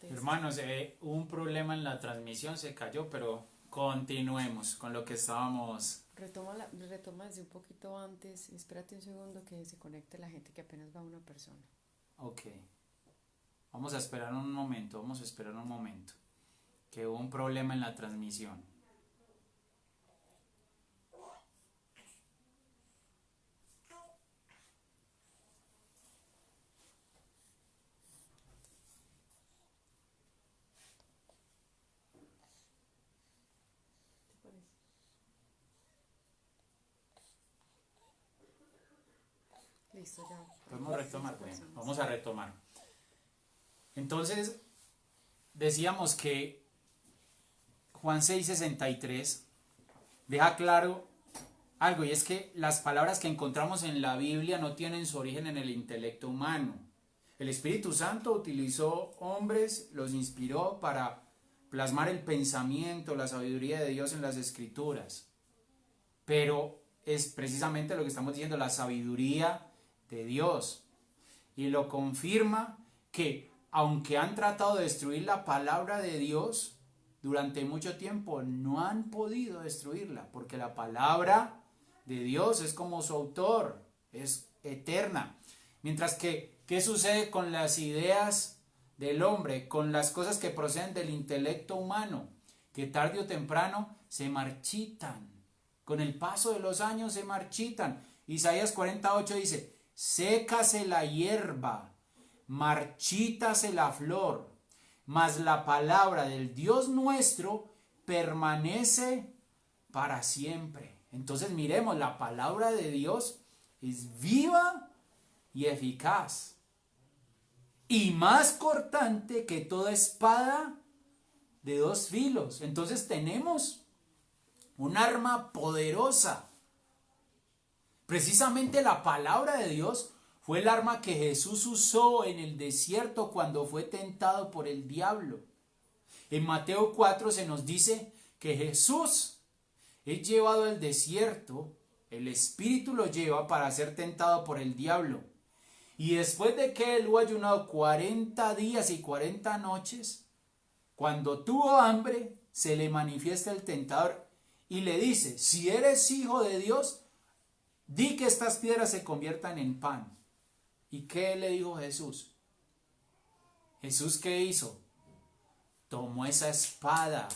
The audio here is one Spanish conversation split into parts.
de esto. Hermanos, hubo un problema en la transmisión, se cayó, pero continuemos con lo que estábamos. Retoma desde un poquito antes, espérate un segundo que se conecte la gente que apenas va una persona. Ok, vamos a esperar un momento, vamos a esperar un momento, que hubo un problema en la transmisión. ¿Te parece? Listo, ya. Podemos Hay 15 retomar, bueno, personas. vamos a retomar. Entonces, decíamos que Juan 6:63 deja claro algo, y es que las palabras que encontramos en la Biblia no tienen su origen en el intelecto humano. El Espíritu Santo utilizó hombres, los inspiró para plasmar el pensamiento, la sabiduría de Dios en las Escrituras. Pero es precisamente lo que estamos diciendo, la sabiduría de Dios. Y lo confirma que aunque han tratado de destruir la palabra de Dios, durante mucho tiempo no han podido destruirla, porque la palabra de Dios es como su autor, es eterna. Mientras que, ¿qué sucede con las ideas del hombre, con las cosas que proceden del intelecto humano? Que tarde o temprano se marchitan. Con el paso de los años se marchitan. Isaías 48 dice, sécase la hierba, marchítase la flor, mas la palabra del Dios nuestro permanece para siempre. Entonces miremos, la palabra de Dios es viva y eficaz, y más cortante que toda espada de dos filos. Entonces tenemos un arma poderosa. Precisamente la palabra de Dios fue el arma que Jesús usó en el desierto cuando fue tentado por el diablo. En Mateo 4 se nos dice que Jesús es llevado al desierto, el Espíritu lo lleva para ser tentado por el diablo. Y después de que él hubo ayunado 40 días y 40 noches, cuando tuvo hambre, se le manifiesta el tentador y le dice, si eres hijo de Dios, di que estas piedras se conviertan en pan. ¿Y qué le dijo Jesús? ¿Jesús qué hizo? Tomó esa espada,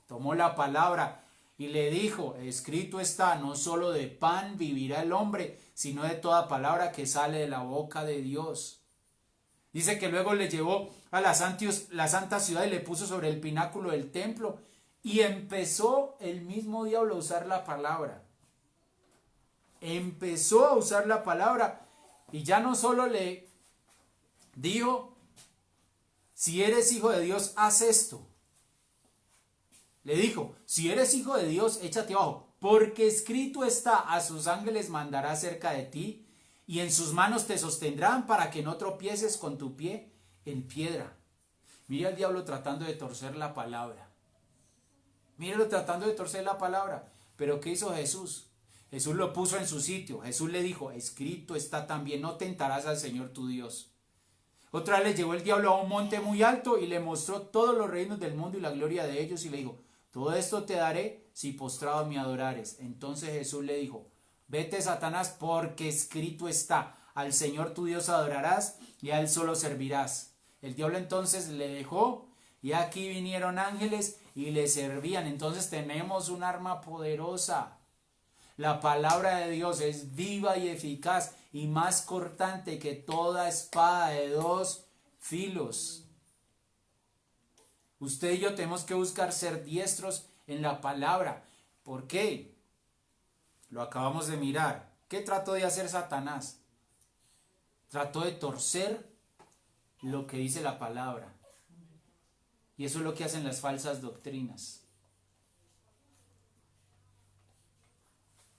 tomó la palabra y le dijo, escrito está, no solo de pan vivirá el hombre, sino de toda palabra que sale de la boca de Dios. Dice que luego le llevó a la santa ciudad y le puso sobre el pináculo del templo y empezó el mismo diablo a usar la palabra. Empezó a usar la palabra y ya no solo le dijo, si eres hijo de Dios, haz esto. Le dijo, si eres hijo de Dios, échate abajo, porque escrito está, a sus ángeles mandará cerca de ti, y en sus manos te sostendrán para que no tropieces con tu pie en piedra. Mira al diablo tratando de torcer la palabra. Míralo tratando de torcer la palabra. Pero ¿qué hizo Jesús? Jesús lo puso en su sitio. Jesús le dijo, escrito está también, no tentarás al Señor tu Dios. Otra vez le llevó el diablo a un monte muy alto y le mostró todos los reinos del mundo y la gloria de ellos y le dijo, todo esto te daré si postrado me adorares. Entonces Jesús le dijo, vete Satanás, porque escrito está, al Señor tu Dios adorarás y a él solo servirás. El diablo entonces le dejó y aquí vinieron ángeles y le servían. Entonces tenemos un arma poderosa. La palabra de Dios es viva y eficaz y más cortante que toda espada de dos filos. Usted y yo tenemos que buscar ser diestros en la palabra. ¿Por qué? Lo acabamos de mirar. ¿Qué trató de hacer Satanás? Trató de torcer lo que dice la palabra. Y eso es lo que hacen las falsas doctrinas.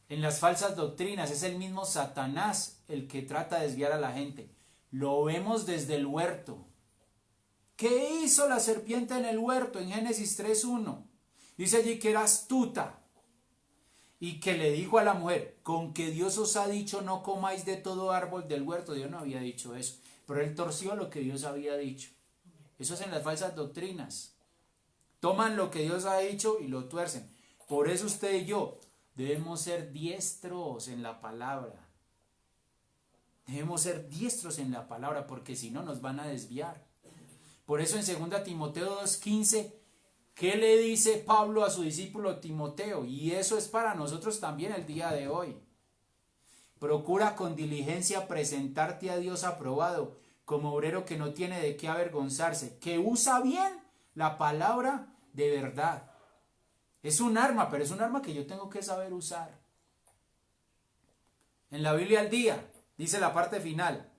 En las falsas doctrinas es el mismo Satanás el que trata de desviar a la gente. Lo vemos desde el huerto. ¿Qué hizo la serpiente en el huerto? En Génesis 3:1. Dice allí que era astuta y que le dijo a la mujer, con que Dios os ha dicho no comáis de todo árbol del huerto. Dios no había dicho eso. pero él torció lo que Dios había dicho. Eso hacen las falsas doctrinas. Toman lo que Dios ha dicho y lo tuercen. Por eso usted y yo debemos ser diestros en la palabra. Debemos ser diestros en la palabra, porque si no nos van a desviar. Por eso en 2 Timoteo 2:15, ¿qué le dice Pablo a su discípulo Timoteo? Y eso es para nosotros también el día de hoy. Procura con diligencia presentarte a Dios aprobado, como obrero que no tiene de qué avergonzarse, que usa bien la palabra de verdad. Es un arma, pero es un arma que yo tengo que saber usar. En la Biblia al día, dice la parte final,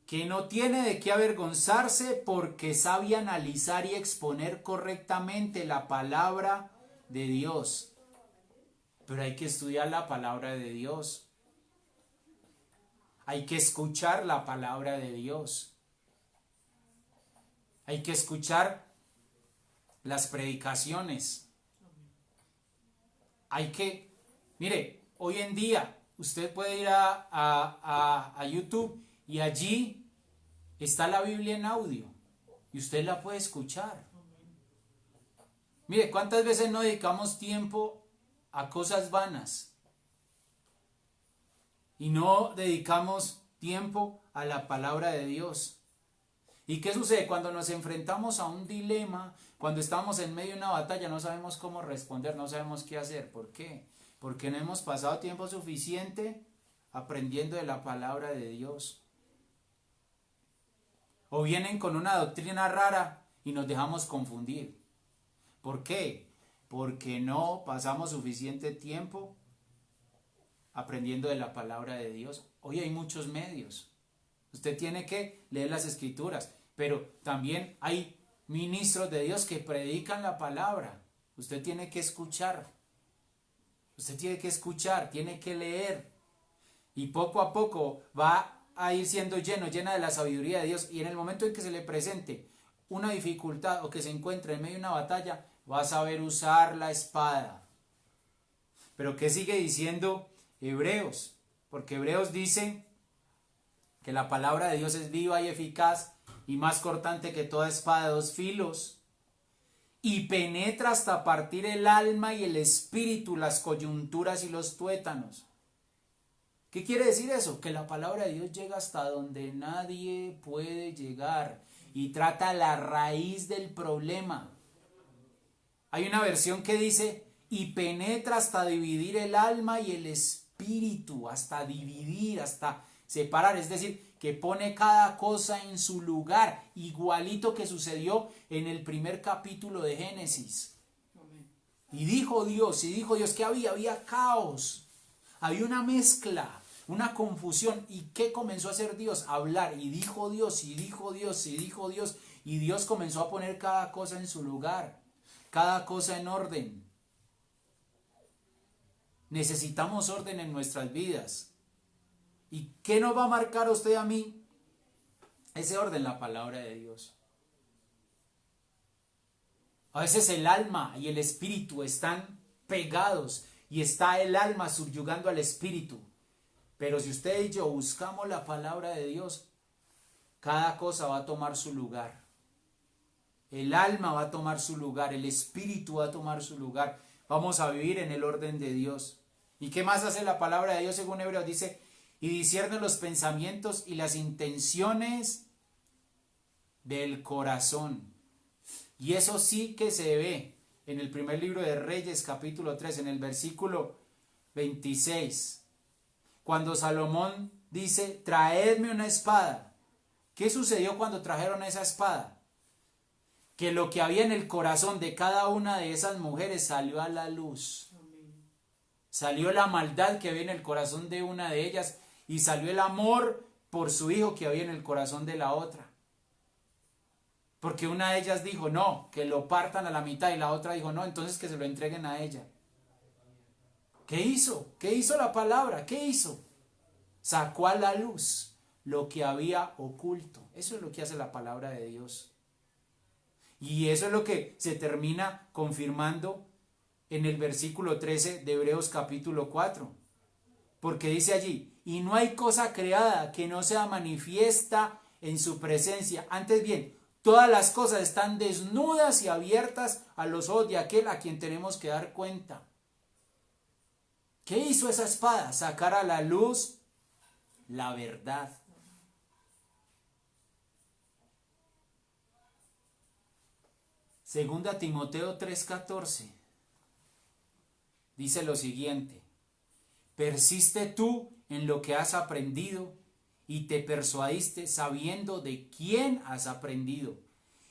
que no tiene de qué avergonzarse porque sabe analizar y exponer correctamente la palabra de Dios. Pero hay que estudiar la palabra de Dios. Hay que escuchar la palabra de Dios. Hay que escuchar las predicaciones. Hay que, mire, hoy en día usted puede ir a YouTube y allí está la Biblia en audio y usted la puede escuchar. Mire, ¿cuántas veces no dedicamos tiempo a cosas vanas y no dedicamos tiempo a la palabra de Dios? ¿Y qué sucede? Cuando nos enfrentamos a un dilema, cuando estamos en medio de una batalla, no sabemos cómo responder, no sabemos qué hacer. ¿Por qué? Porque no hemos pasado tiempo suficiente aprendiendo de la palabra de Dios. O vienen con una doctrina rara y nos dejamos confundir. ¿Por qué? Porque no pasamos suficiente tiempo aprendiendo de la palabra de Dios. Hoy hay muchos medios. Usted tiene que leer las escrituras, pero también hay ministros de Dios que predican la palabra. Usted tiene que escuchar. Usted tiene que escuchar, tiene que leer. Y poco a poco va a ir siendo llena de la sabiduría de Dios. Y en el momento en que se le presente una dificultad o que se encuentre en medio de una batalla, va a saber usar la espada. Pero ¿qué sigue diciendo Hebreos? Porque Hebreos dice que la palabra de Dios es viva y eficaz y más cortante que toda espada de dos filos, y penetra hasta partir el alma y el espíritu, las coyunturas y los tuétanos. ¿Qué quiere decir eso? Que la palabra de Dios llega hasta donde nadie puede llegar y trata la raíz del problema. Hay una versión que dice, y penetra hasta dividir el alma y el espíritu, hasta dividir, hasta separar, es decir, que pone cada cosa en su lugar, igualito que sucedió en el primer capítulo de Génesis. Y dijo Dios que había caos, había una mezcla, una confusión. ¿Y qué comenzó a hacer Dios? A hablar, y dijo Dios, y dijo Dios, y dijo Dios, y Dios comenzó a poner cada cosa en su lugar, cada cosa en orden. Necesitamos orden en nuestras vidas. ¿Y qué nos va a marcar a usted y a mí? Ese orden, la palabra de Dios. A veces el alma y el espíritu están pegados y está el alma subyugando al espíritu. Pero si usted y yo buscamos la palabra de Dios, cada cosa va a tomar su lugar. El alma va a tomar su lugar, el espíritu va a tomar su lugar. Vamos a vivir en el orden de Dios. ¿Y qué más hace la palabra de Dios según Hebreos? Dice, y discierne los pensamientos y las intenciones del corazón. Y eso sí que se ve en el primer libro de Reyes, capítulo 3, en el versículo 26. Cuando Salomón dice, traedme una espada. ¿Qué sucedió cuando trajeron esa espada? Que lo que había en el corazón de cada una de esas mujeres salió a la luz. Salió la maldad que había en el corazón de una de ellas y salió el amor por su hijo que había en el corazón de la otra. Porque una de ellas dijo, no, que lo partan a la mitad, y la otra dijo, no, entonces que se lo entreguen a ella. ¿Qué hizo? ¿Qué hizo la palabra? ¿Qué hizo? Sacó a la luz lo que había oculto. Eso es lo que hace la palabra de Dios. Y eso es lo que se termina confirmando en el versículo 13 de Hebreos capítulo 4. Porque dice allí, y no hay cosa creada que no sea manifiesta en su presencia. Antes bien, todas las cosas están desnudas y abiertas a los ojos de aquel a quien tenemos que dar cuenta. ¿Qué hizo esa espada? Sacar a la luz la verdad. Segunda Timoteo 3:14 dice lo siguiente: persiste tú en lo que has aprendido y te persuadiste sabiendo de quién has aprendido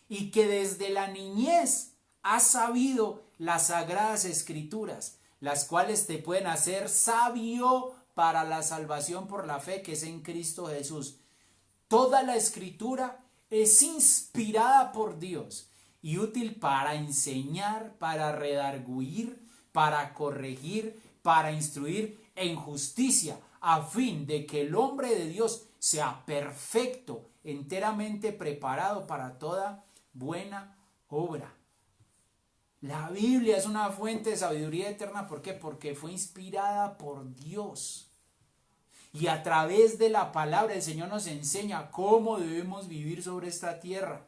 y que desde la niñez has sabido las sagradas escrituras, las cuales te pueden hacer sabio para la salvación por la fe que es en Cristo Jesús. Toda la escritura es inspirada por Dios y útil para enseñar, para redarguir, para corregir, para instruir en justicia, a fin de que el hombre de Dios sea perfecto, enteramente preparado para toda buena obra. La Biblia es una fuente de sabiduría eterna. ¿Por qué? Porque fue inspirada por Dios. Y a través de la palabra el Señor nos enseña cómo debemos vivir sobre esta tierra.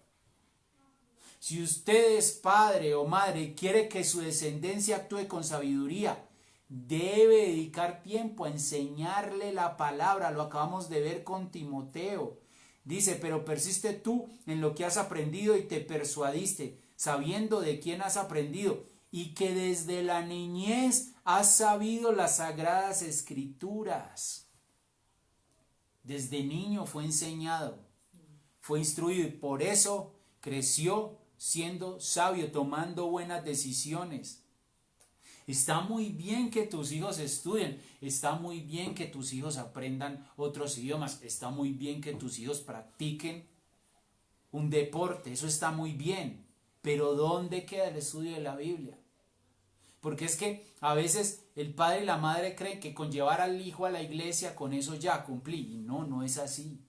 Si usted es padre o madre y quiere que su descendencia actúe con sabiduría, debe dedicar tiempo a enseñarle la palabra. Lo acabamos de ver con Timoteo. Dice, pero persiste tú en lo que has aprendido y te persuadiste, sabiendo de quién has aprendido, y que desde la niñez has sabido las sagradas escrituras. Desde niño fue enseñado, fue instruido y por eso creció siendo sabio, tomando buenas decisiones. Está muy bien que tus hijos estudien, está muy bien que tus hijos aprendan otros idiomas, está muy bien que tus hijos practiquen un deporte, eso está muy bien, pero ¿dónde queda el estudio de la Biblia? Porque es que a veces el padre y la madre creen que con llevar al hijo a la iglesia con eso ya cumplí, y no, no es así.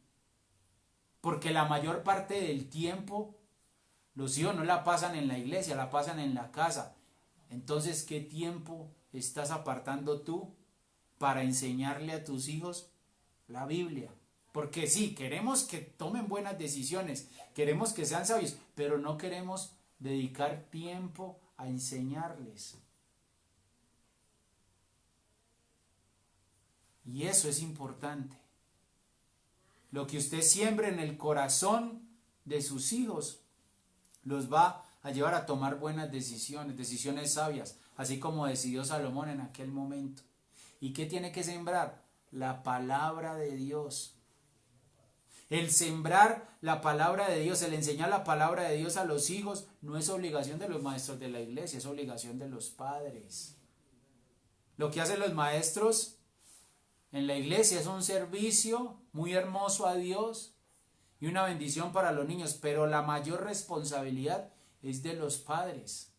Porque la mayor parte del tiempo los hijos no la pasan en la iglesia, la pasan en la casa. Entonces, ¿qué tiempo estás apartando tú para enseñarle a tus hijos la Biblia? Porque sí, queremos que tomen buenas decisiones, queremos que sean sabios, pero no queremos dedicar tiempo a enseñarles. Y eso es importante. Lo que usted siembre en el corazón de sus hijos los va a llevar a tomar buenas decisiones, decisiones sabias, así como decidió Salomón en aquel momento. ¿Y qué tiene que sembrar? La palabra de Dios. El sembrar la palabra de Dios, el enseñar la palabra de Dios a los hijos, no es obligación de los maestros de la iglesia, es obligación de los padres. Lo que hacen los maestros en la iglesia es un servicio muy hermoso a Dios y una bendición para los niños, pero la mayor responsabilidad es de los padres.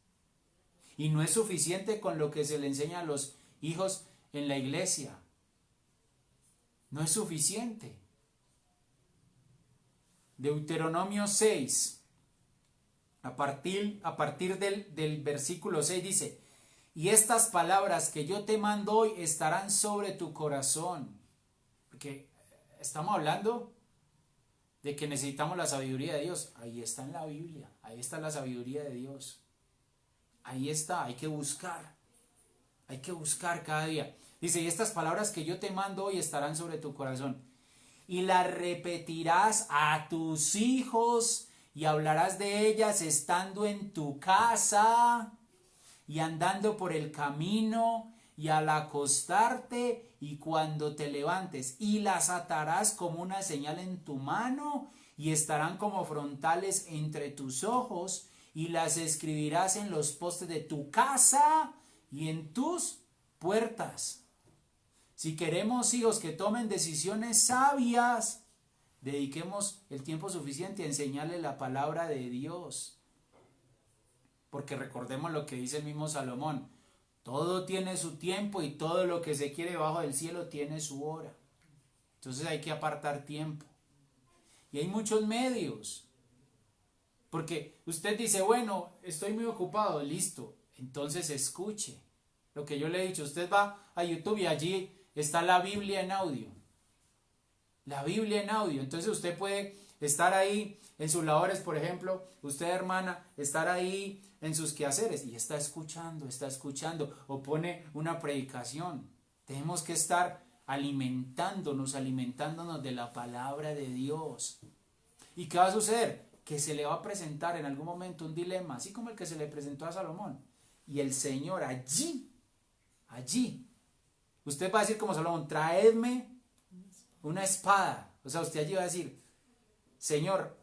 Y no es suficiente con lo que se le enseña a los hijos en la iglesia. No es suficiente. Deuteronomio 6, a partir del versículo 6 dice: y estas palabras que yo te mando hoy estarán sobre tu corazón. Porque estamos hablando de que necesitamos la sabiduría de Dios. Ahí está en la Biblia, ahí está la sabiduría de Dios. Ahí está, hay que buscar cada día. Dice, y estas palabras que yo te mando hoy estarán sobre tu corazón. Y las repetirás a tus hijos y hablarás de ellas estando en tu casa y andando por el camino y al acostarte y cuando te levantes, y las atarás como una señal en tu mano y estarán como frontales entre tus ojos, y las escribirás en los postes de tu casa y en tus puertas. Si queremos hijos que tomen decisiones sabias, dediquemos el tiempo suficiente a enseñarles la palabra de Dios. Porque recordemos lo que dice el mismo Salomón: todo tiene su tiempo y todo lo que se quiere bajo del cielo tiene su hora. Entonces hay que apartar tiempo. Y hay muchos medios. Porque usted dice, bueno, estoy muy ocupado, listo. Entonces escuche lo que yo le he dicho. Usted va a YouTube y allí está la Biblia en audio. La Biblia en audio. Entonces usted puede estar ahí en sus labores, por ejemplo, usted, hermana, estar ahí en sus quehaceres y está escuchando o pone una predicación. Tenemos que estar alimentándonos de la palabra de Dios. ¿Y qué va a suceder? Que se le va a presentar en algún momento un dilema, así como el que se le presentó a Salomón. Y el Señor allí, usted va a decir como Salomón, traedme una espada. O sea, usted allí va a decir, Señor,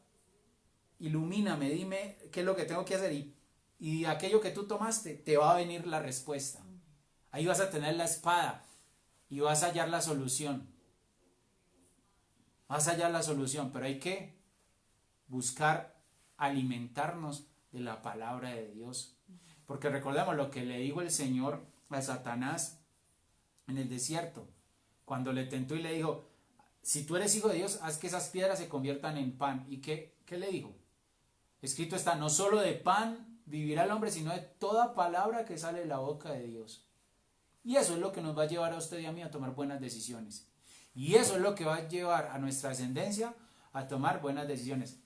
ilumíname, dime qué es lo que tengo que hacer. Y aquello que tú tomaste, te va a venir la respuesta. Ahí vas a tener la espada y vas a hallar la solución. Vas a hallar la solución, pero hay que buscar alimentarnos de la palabra de Dios. Porque recordemos lo que le dijo el Señor a Satanás en el desierto, cuando le tentó y le dijo, si tú eres hijo de Dios, haz que esas piedras se conviertan en pan. ¿Y qué le dijo? Escrito está, no solo de pan vivirá el hombre, sino de toda palabra que sale de la boca de Dios. Y eso es lo que nos va a llevar a usted y a mí a tomar buenas decisiones. Y eso es lo que va a llevar a nuestra ascendencia a tomar buenas decisiones.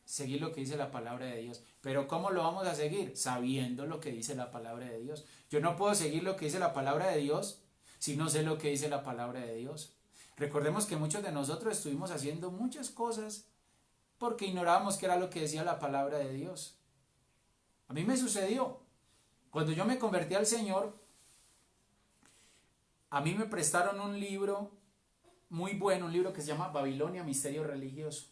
Seguir lo que dice la palabra de Dios. Pero ¿cómo lo vamos a seguir? Sabiendo lo que dice la palabra de Dios. Yo no puedo seguir lo que dice la palabra de Dios si no sé lo que dice la palabra de Dios. Recordemos que muchos de nosotros estuvimos haciendo muchas cosas porque ignorábamos qué era lo que decía la palabra de Dios. A mí me sucedió. Cuando yo me convertí al Señor, a mí me prestaron un libro muy bueno, un libro que se llama Babilonia, Misterio Religioso.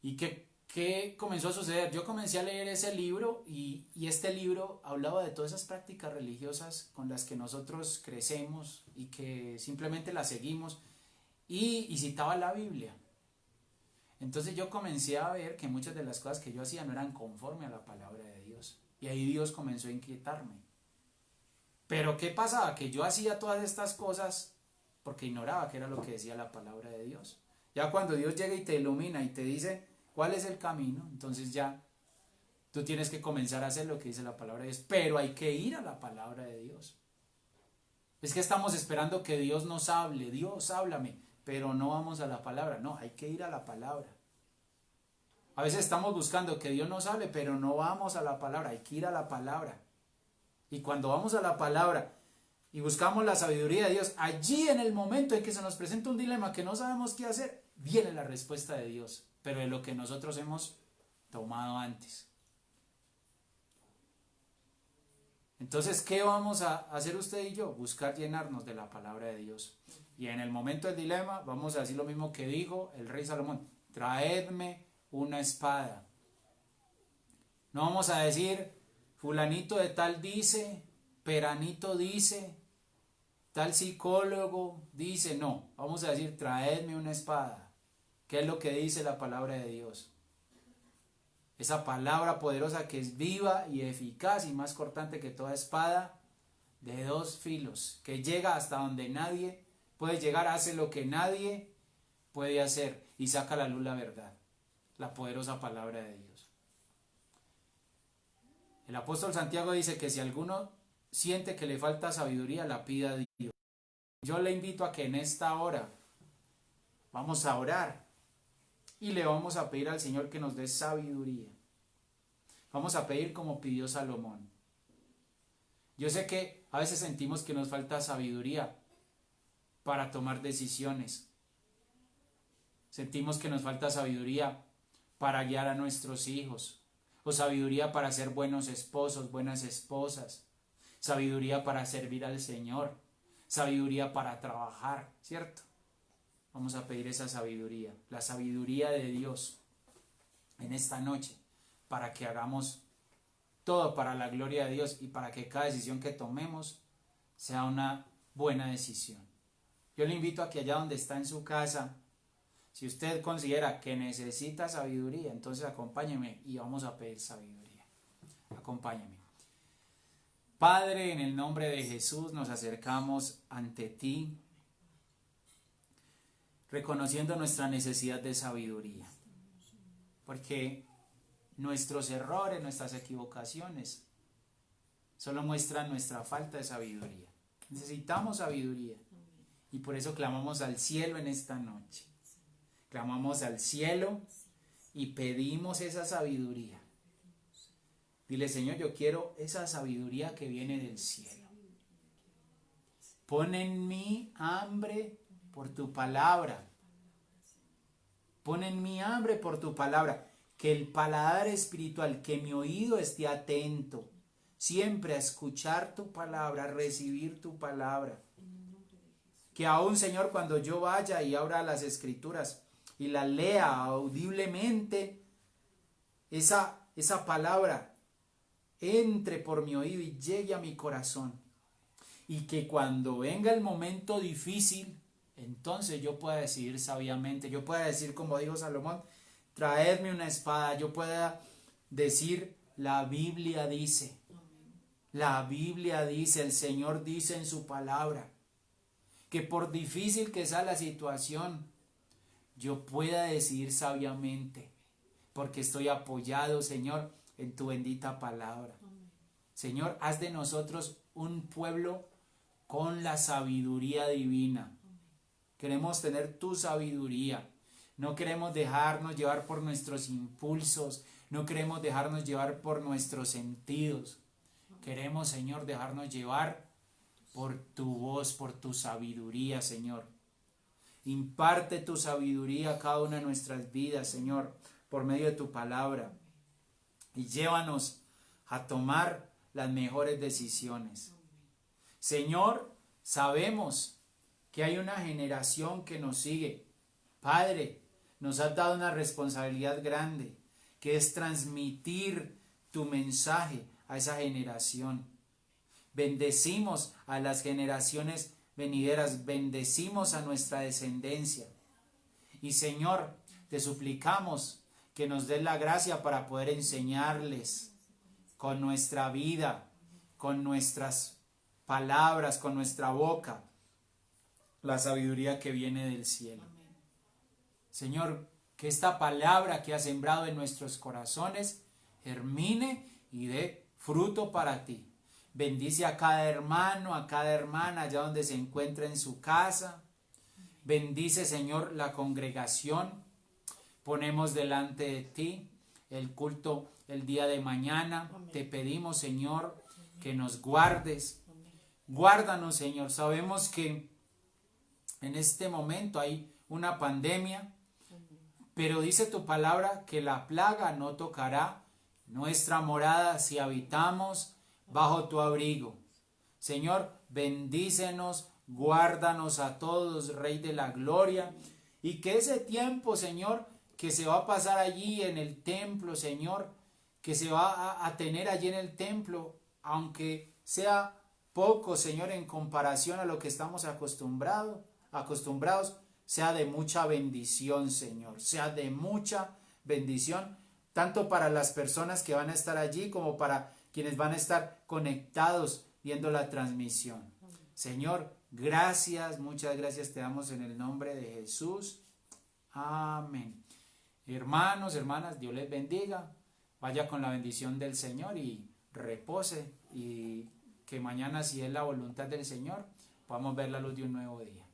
¿Y qué comenzó a suceder? Yo comencé a leer ese libro y este libro hablaba de todas esas prácticas religiosas con las que nosotros crecemos y que simplemente las seguimos y citaba la Biblia. Entonces yo comencé a ver que muchas de las cosas que yo hacía no eran conforme a la palabra de Dios. Y ahí Dios comenzó a inquietarme. Pero ¿qué pasaba? Que yo hacía todas estas cosas porque ignoraba qué era lo que decía la palabra de Dios. Ya cuando Dios llega y te ilumina y te dice cuál es el camino, entonces ya tú tienes que comenzar a hacer lo que dice la palabra de Dios. Pero hay que ir a la palabra de Dios. Es que estamos esperando que Dios nos hable. Dios, háblame. Pero no vamos a la palabra. No, hay que ir a la palabra. A veces estamos buscando que Dios nos hable, pero no vamos a la palabra. Hay que ir a la palabra. Y cuando vamos a la palabra y buscamos la sabiduría de Dios, allí en el momento en que se nos presenta un dilema que no sabemos qué hacer, viene la respuesta de Dios, pero de lo que nosotros hemos tomado antes. Entonces, ¿qué vamos a hacer usted y yo? Buscar llenarnos de la palabra de Dios. Y en el momento del dilema vamos a decir lo mismo que dijo el rey Salomón: traedme una espada. No vamos a decir fulanito de tal dice, peranito dice, tal psicólogo dice. No, vamos a decir traedme una espada. ¿Qué es lo que dice la palabra de Dios? Esa palabra poderosa que es viva y eficaz y más cortante que toda espada de dos filos, que llega hasta donde nadie puede llegar, hace lo que nadie puede hacer y saca a la luz la verdad, la poderosa palabra de Dios. El apóstol Santiago dice que si alguno siente que le falta sabiduría, la pida a Dios. Yo le invito a que en esta hora vamos a orar y le vamos a pedir al Señor que nos dé sabiduría. Vamos a pedir como pidió Salomón. Yo sé que a veces sentimos que nos falta sabiduría para tomar decisiones. Sentimos que nos falta sabiduría para guiar a nuestros hijos, o sabiduría para ser buenos esposos, buenas esposas, sabiduría para servir al Señor, sabiduría para trabajar, ¿cierto? Vamos a pedir esa sabiduría, la sabiduría de Dios en esta noche, para que hagamos todo para la gloria de Dios y para que cada decisión que tomemos sea una buena decisión. Yo le invito a que allá donde está en su casa, si usted considera que necesita sabiduría, entonces acompáñeme y vamos a pedir sabiduría. Acompáñeme. Padre, en el nombre de Jesús nos acercamos ante ti, reconociendo nuestra necesidad de sabiduría, porque nuestros errores, nuestras equivocaciones, solo muestran nuestra falta de sabiduría. Necesitamos sabiduría. Y por eso clamamos al cielo en esta noche. Clamamos al cielo y pedimos esa sabiduría. Dile, Señor, yo quiero esa sabiduría que viene del cielo. Pon en mí hambre por tu palabra. Pon en mí hambre por tu palabra. Que el paladar espiritual, que mi oído esté atento siempre a escuchar tu palabra, a recibir tu palabra. Que aún, Señor, cuando yo vaya y abra las escrituras y la lea audiblemente, esa palabra entre por mi oído y llegue a mi corazón. Y que cuando venga el momento difícil, entonces yo pueda decidir sabiamente, yo pueda decir como dijo Salomón, traedme una espada, yo pueda decir, la Biblia dice, el Señor dice en su palabra, que por difícil que sea la situación, yo pueda decidir sabiamente, porque estoy apoyado, Señor, en tu bendita palabra. Señor, haz de nosotros un pueblo con la sabiduría divina. Queremos tener tu sabiduría. No queremos dejarnos llevar por nuestros impulsos. No queremos dejarnos llevar por nuestros sentidos. Queremos, Señor, dejarnos llevar por tu voz, por tu sabiduría, Señor. Imparte tu sabiduría a cada una de nuestras vidas, Señor, por medio de tu palabra. Y llévanos a tomar las mejores decisiones. Señor, sabemos que hay una generación que nos sigue. Padre, nos has dado una responsabilidad grande, que es transmitir tu mensaje a esa generación. Bendecimos a las generaciones venideras, bendecimos a nuestra descendencia. Y Señor, te suplicamos que nos des la gracia para poder enseñarles con nuestra vida, con nuestras palabras, con nuestra boca, la sabiduría que viene del cielo. Señor, que esta palabra que has sembrado en nuestros corazones germine y dé fruto para ti. Bendice a cada hermano, a cada hermana allá donde se encuentra en su casa. Bendice, Señor, la congregación. Ponemos delante de ti el culto el día de mañana. Amén. Te pedimos, Señor, que nos guardes. Guárdanos, Señor. Sabemos que en este momento hay una pandemia, pero dice tu palabra que la plaga no tocará nuestra morada si habitamos bajo tu abrigo. Señor, bendícenos, guárdanos a todos, Rey de la Gloria, y que ese tiempo, Señor, que se va a pasar allí en el templo, Señor, que se va a tener allí en el templo, aunque sea poco, Señor, en comparación a lo que estamos acostumbrados, sea de mucha bendición, Señor, sea de mucha bendición, tanto para las personas que van a estar allí como para quienes van a estar conectados viendo la transmisión. Señor, gracias, muchas gracias te damos en el nombre de Jesús. Amén. Hermanos, hermanas, Dios les bendiga. Vaya con la bendición del Señor y repose, y que mañana, si es la voluntad del Señor, podamos ver la luz de un nuevo día.